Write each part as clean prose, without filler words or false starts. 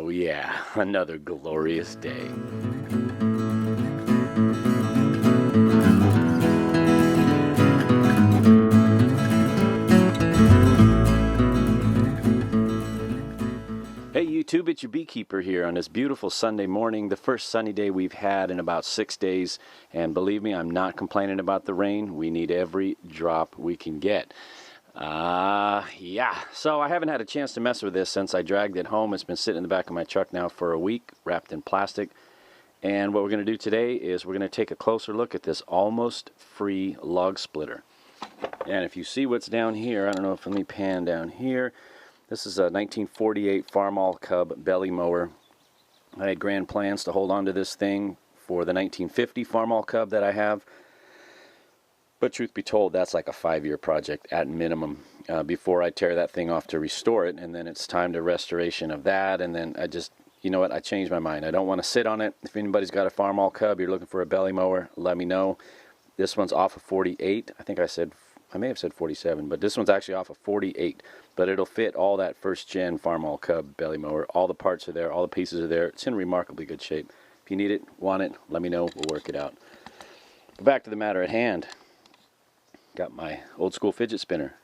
Oh yeah, another glorious day. Hey YouTube, it's your beekeeper here on this beautiful Sunday morning, the first sunny day we've had in about 6 days. And believe me, I'm not complaining about the rain. We need every drop we can get. Yeah, so I haven't had a chance to mess with this since I dragged it home. It's been sitting in the back of my truck now for a week, wrapped in plastic. And what we're going to do today is we're going to take a closer look at this almost free log splitter. And if you see what's down here, I don't know if let me pan down here. This is a 1948 Farmall Cub belly mower. I had grand plans to hold on to this thing for the 1950 Farmall Cub that I have. But truth be told, that's like a 5-year project at minimum before I tear that thing off to restore it. And then it's time to restoration of that. And then I just, you know what, I changed my mind. I don't want to sit on it. If anybody's got a Farmall Cub, you're looking for a belly mower, let me know. This one's off of 48. I may have said 47, but this one's actually off of 48. But it'll fit all that first gen Farmall Cub belly mower. All the parts are there, all the pieces are there. It's in remarkably good shape. If you need it, want it, let me know, we'll work it out. But back to the matter at hand. Got my old school fidget spinner.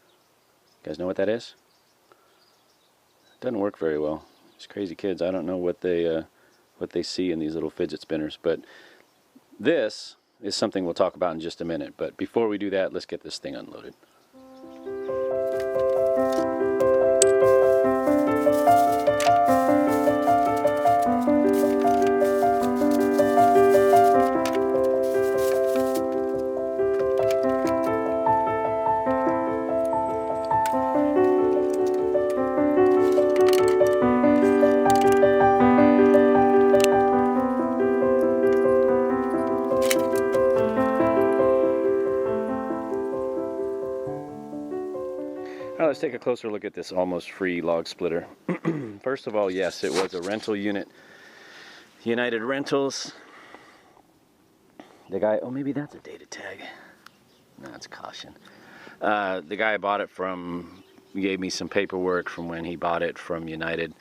You guys know what that is? It doesn't work very well. These crazy kids, I don't know what they see in these little fidget spinners, but this is something we'll talk about in just a minute. But before we do that, let's get this thing unloaded. Now let's take a closer look at this almost free log splitter. First of all, yes, it was a rental unit. United Rentals. The guy, oh maybe that's a data tag. No, it's caution. The guy I bought it from gave me some paperwork from when he bought it from United,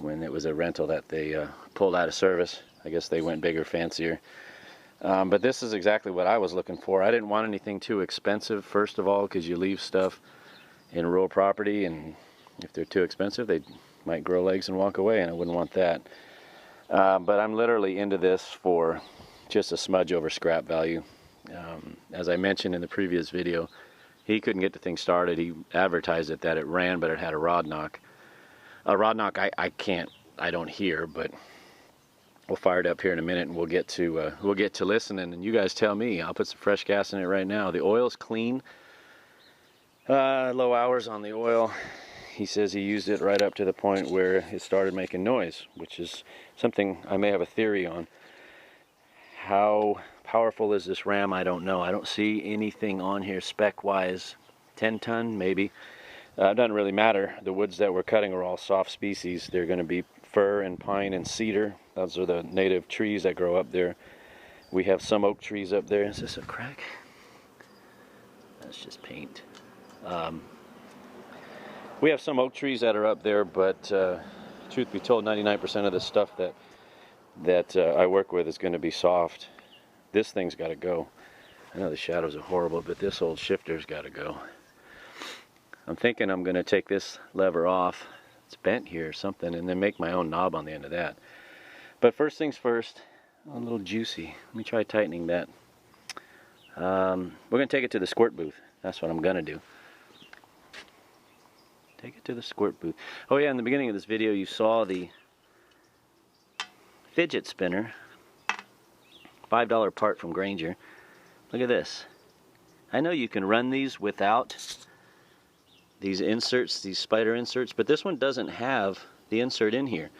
when it was a rental that they pulled out of service. I guess they went bigger, fancier. But this is exactly what I was looking for. I didn't want anything too expensive, first of all, because you leave stuff in rural property, and if they're too expensive, they might grow legs and walk away, and I wouldn't want that. But I'm literally into this for just a smudge over scrap value. As I mentioned in the previous video, he couldn't get the thing started. He advertised it that it ran, but it had a rod knock. A rod knock I don't hear, but we'll fire it up here in a minute, and we'll get to listening, and you guys tell me. I'll put some fresh gas in it right now. The oil's clean. Low hours on the oil. He says he used it right up to the point where it started making noise, which is something I may have a theory on. How powerful is this ram? I don't know. I don't see anything on here spec-wise. 10 ton, maybe. It doesn't really matter. The woods that we're cutting are all soft species. They're going to be fir and pine and cedar. Those are the native trees that grow up there. We have some oak trees up there. Is this a crack? That's just paint. We have some oak trees that are up there, but truth be told, 99% of the stuff that I work with is going to be soft. This thing's got to go. I know the shadows are horrible, but this old shifter's got to go. I'm thinking I'm going to take this lever off. It's bent here or something, and then make my own knob on the end of that. But first things first, a little juicy. Let me try tightening that. We're going to take it to the squirt booth. That's what I'm going to do. Take it to the squirt booth. Oh yeah, in the beginning of this video you saw the fidget spinner. $5 part from Grainger. Look at this. I know you can run these without these inserts, these spider inserts, but this one doesn't have the insert in here.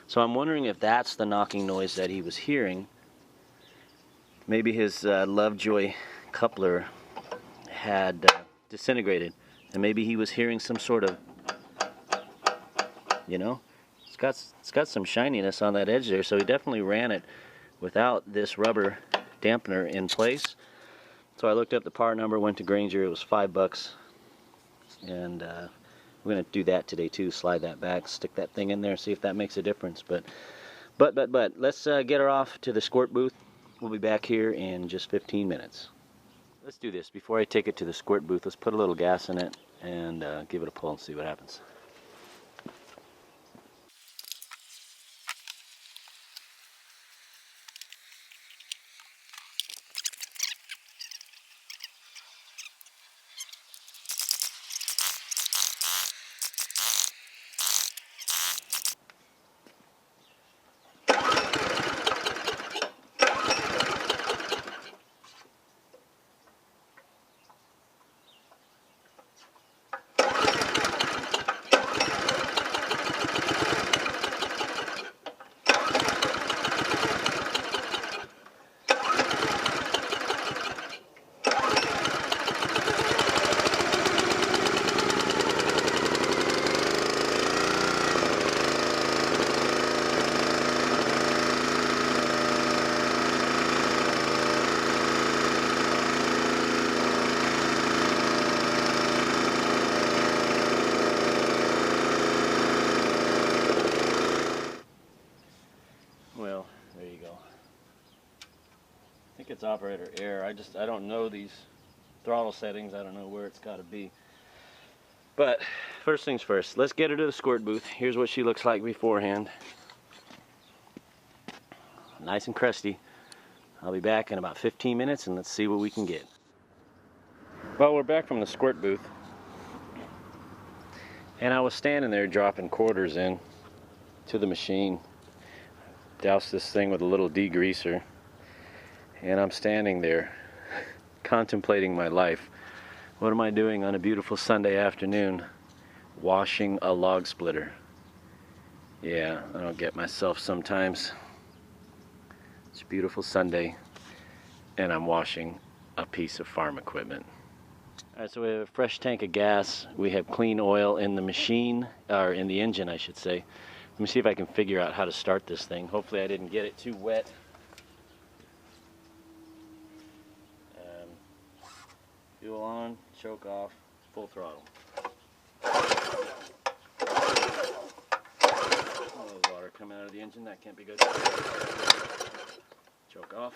So I'm wondering if that's the knocking noise that he was hearing. Maybe his Lovejoy coupler had disintegrated, and maybe he was hearing some sort of, you know, it's got some shininess on that edge there, so he definitely ran it without this rubber dampener in place. So I looked up the part number, went to Grainger. It was $5, and We're going to do that today too, slide that back, stick that thing in there, see if that makes a difference. But let's get her off to the squirt booth. We'll be back here in just 15 minutes. Let's do this. Before I take it to the squirt booth, let's put a little gas in it and give it a pull and see what happens. Well, there you go. I think it's operator error. I don't know these throttle settings. I don't know where it's got to be. But first things first, let's get her to the squirt booth. Here's what she looks like beforehand. Nice and crusty. I'll be back in about 15 minutes and let's see what we can get. Well, we're back from the squirt booth. And I was standing there dropping quarters in to the machine. Douse this thing with a little degreaser, and I'm standing there contemplating my life. What am I doing on a beautiful Sunday afternoon? Washing a log splitter. Yeah, I don't get myself sometimes. It's a beautiful Sunday and I'm washing a piece of farm equipment. Alright, so we have a fresh tank of gas. We have clean oil in the machine, or in the engine I should say. Let me see if I can figure out how to start this thing. Hopefully I didn't get it too wet. Fuel on, choke off, full throttle. Oh, water coming out of the engine, that can't be good. Choke off.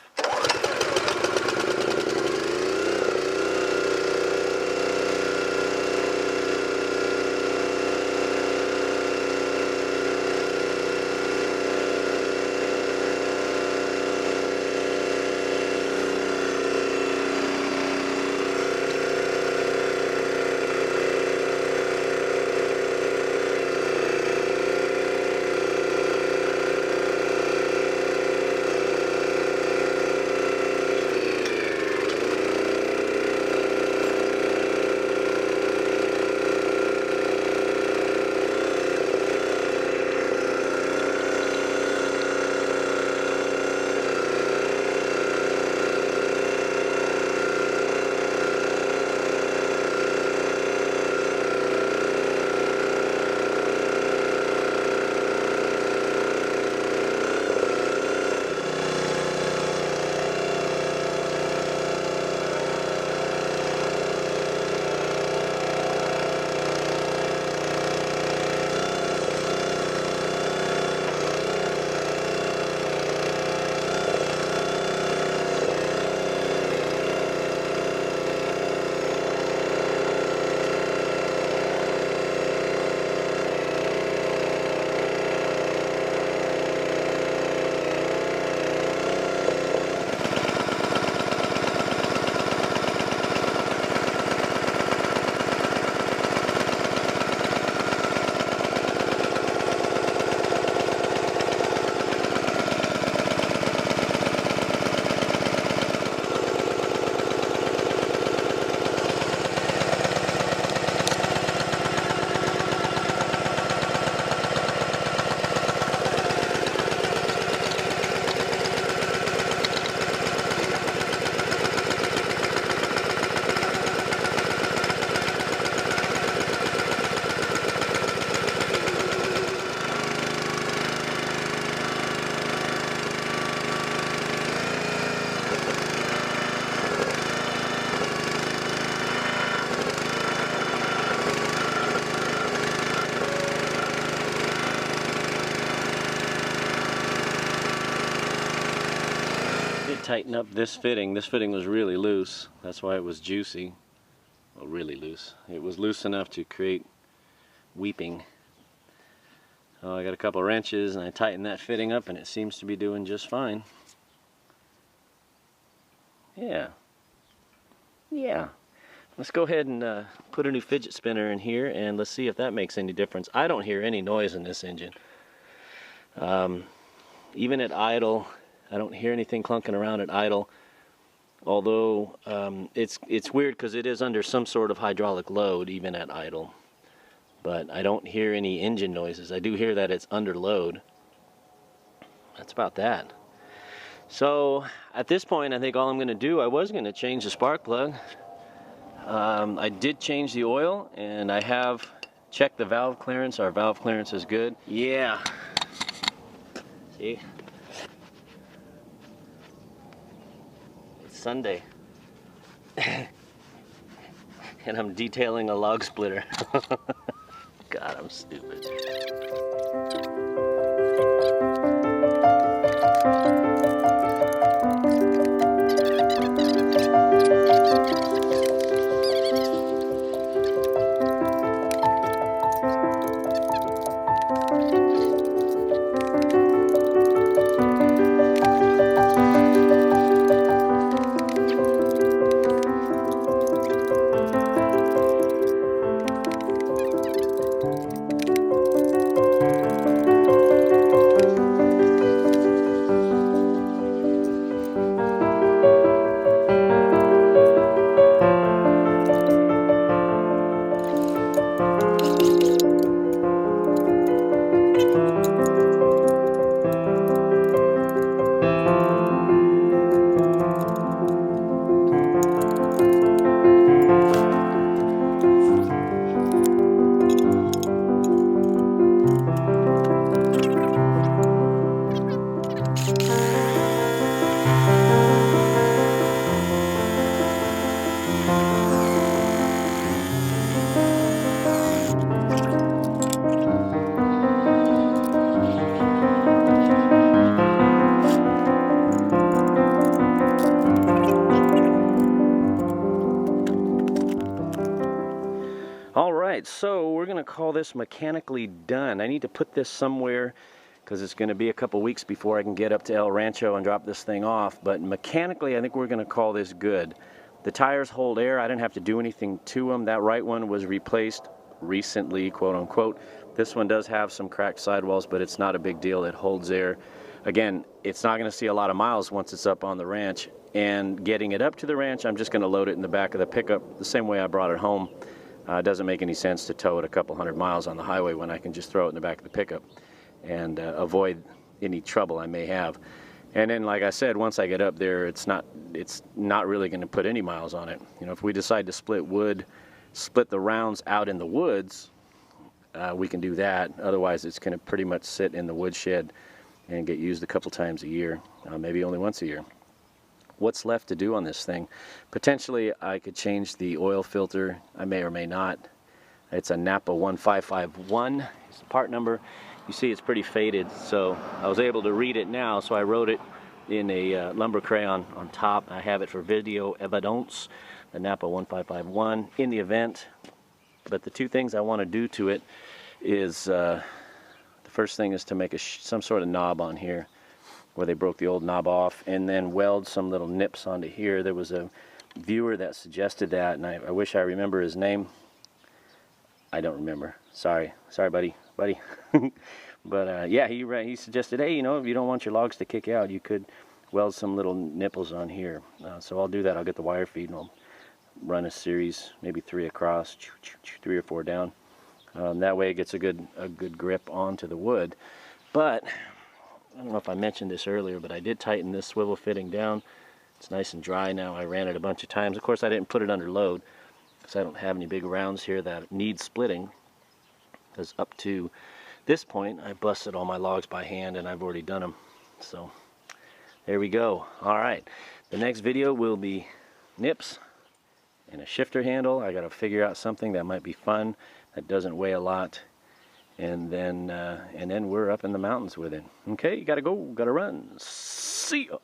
tighten up this fitting. This fitting was really loose. That's why it was juicy. Well, really loose. It was loose enough to create weeping. So I got a couple wrenches and I tightened that fitting up and it seems to be doing just fine. Yeah. Let's go ahead and put a new fidget spinner in here and let's see if that makes any difference. I don't hear any noise in this engine. Even at idle, I don't hear anything clunking around at idle. Although it's weird because it is under some sort of hydraulic load even at idle. But I don't hear any engine noises. I do hear that it's under load. That's about that. So at this point, I think all I'm going to do, I was going to change the spark plug. I did change the oil and I have checked the valve clearance. Our valve clearance is good. Yeah. See? It's Sunday. And I'm detailing a log splitter. God, I'm stupid. Alright, so we're going to call this mechanically done. I need to put this somewhere because it's going to be a couple weeks before I can get up to El Rancho and drop this thing off. But mechanically, I think we're going to call this good. The tires hold air. I didn't have to do anything to them. That right one was replaced recently, quote unquote. This one does have some cracked sidewalls, but it's not a big deal. It holds air. Again, it's not going to see a lot of miles once it's up on the ranch. And getting it up to the ranch, I'm just going to load it in the back of the pickup the same way I brought it home. It doesn't make any sense to tow it a couple hundred miles on the highway when I can just throw it in the back of the pickup and avoid any trouble I may have. And then, like I said, once I get up there, it's not really going to put any miles on it. You know, if we decide to split the rounds out in the woods, we can do that. Otherwise, it's going to pretty much sit in the woodshed and get used a couple times a year, maybe only once a year. What's left to do on this thing? Potentially, I could change the oil filter. I may or may not. It's a Napa 1551. It's the part number. You see it's pretty faded, so I was able to read it now, so I wrote it in a lumber crayon on top. I have it for video evidence, the Napa 1551, in the event. But the two things I want to do to it is, the first thing is to make some sort of knob on here, where they broke the old knob off, and then weld some little nips onto here. There was a viewer that suggested that, and I wish I remember his name. I don't remember. Sorry, buddy. But yeah, he suggested, hey, you know, if you don't want your logs to kick out, you could weld some little nipples on here. So I'll do that. I'll get the wire feed and I'll run a series, maybe 3 across, 3 or 4 down. That way it gets a good grip onto the wood. But I don't know if I mentioned this earlier, but I did tighten this swivel fitting down. It's nice and dry now. I ran it a bunch of times. Of course, I didn't put it under load because I don't have any big rounds here that need splitting. Because up to this point, I busted all my logs by hand and I've already done them. So there we go. All right, the next video will be nips and a shifter handle. I got to figure out something that might be fun, that doesn't weigh a lot. And then we're up in the mountains with it. Okay, you gotta go, gotta run. See ya.